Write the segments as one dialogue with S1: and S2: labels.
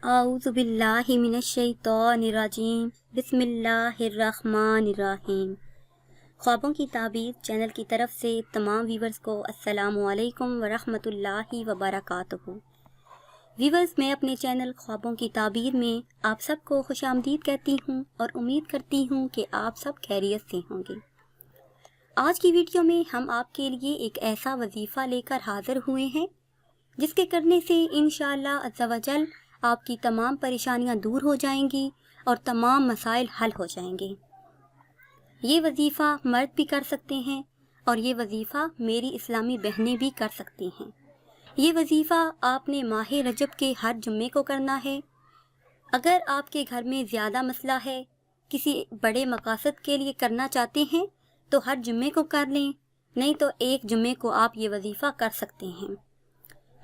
S1: اعوذ باللہ من الشیطان الرجیم بسم اللہ الرحمن الرحیم۔ خوابوں کی تعبیر چینل کی طرف سے تمام ویورز کو السلام علیکم ورحمۃ اللہ وبرکاتہ۔ ویورز، میں اپنے چینل خوابوں کی تعبیر میں آپ سب کو خوش آمدید کہتی ہوں اور امید کرتی ہوں کہ آپ سب خیریت سے ہوں گے۔ آج کی ویڈیو میں ہم آپ کے لیے ایک ایسا وظیفہ لے کر حاضر ہوئے ہیں جس کے کرنے سے انشاءاللہ عز و جل آپ کی تمام پریشانیاں دور ہو جائیں گی اور تمام مسائل حل ہو جائیں گے۔ یہ وظیفہ مرد بھی کر سکتے ہیں اور یہ وظیفہ میری اسلامی بہنیں بھی کر سکتی ہیں۔ یہ وظیفہ آپ نے ماہ رجب کے ہر جمعے کو کرنا ہے۔ اگر آپ کے گھر میں زیادہ مسئلہ ہے، کسی بڑے مقاصد کے لیے کرنا چاہتے ہیں تو ہر جمعے کو کر لیں، نہیں تو ایک جمعے کو آپ یہ وظیفہ کر سکتے ہیں۔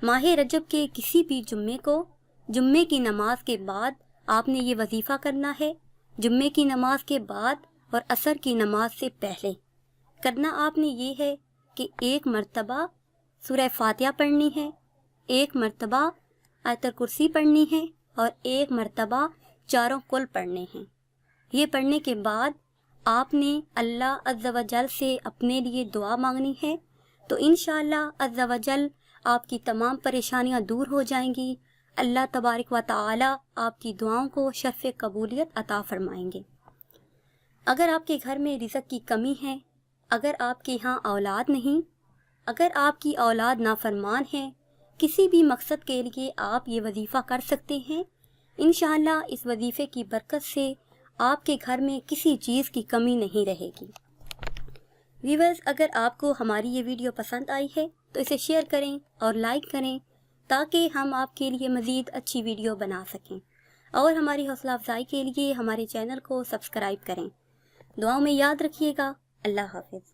S1: ماہ رجب کے کسی بھی جمعے کو جمعے کی نماز کے بعد آپ نے یہ وظیفہ کرنا ہے۔ جمعے کی نماز کے بعد اور عصر کی نماز سے پہلے کرنا آپ نے یہ ہے کہ ایک مرتبہ سورہ فاتحہ پڑھنی ہے، ایک مرتبہ آیت الکرسی پڑھنی ہے اور ایک مرتبہ چاروں کل پڑھنے ہیں۔ یہ پڑھنے کے بعد آپ نے اللہ عز و جل سے اپنے لیے دعا مانگنی ہے، تو انشاءاللہ عز و جل آپ کی تمام پریشانیاں دور ہو جائیں گی۔ اللہ تبارک و تعالی آپ کی دعاؤں کو شرف قبولیت عطا فرمائیں گے۔ اگر آپ کے گھر میں رزق کی کمی ہے، اگر آپ کے ہاں اولاد نہیں، اگر آپ کی اولاد نافرمان ہے، کسی بھی مقصد کے لیے آپ یہ وظیفہ کر سکتے ہیں۔ انشاءاللہ اس وظیفے کی برکت سے آپ کے گھر میں کسی چیز کی کمی نہیں رہے گی۔ ویورز، اگر آپ کو ہماری یہ ویڈیو پسند آئی ہے تو اسے شیئر کریں اور لائک کریں تاکہ ہم آپ کے لیے مزید اچھی ویڈیو بنا سکیں، اور ہماری حوصلہ افزائی کے لیے ہمارے چینل کو سبسکرائب کریں۔ دعاؤں میں یاد رکھیے گا۔ اللہ حافظ۔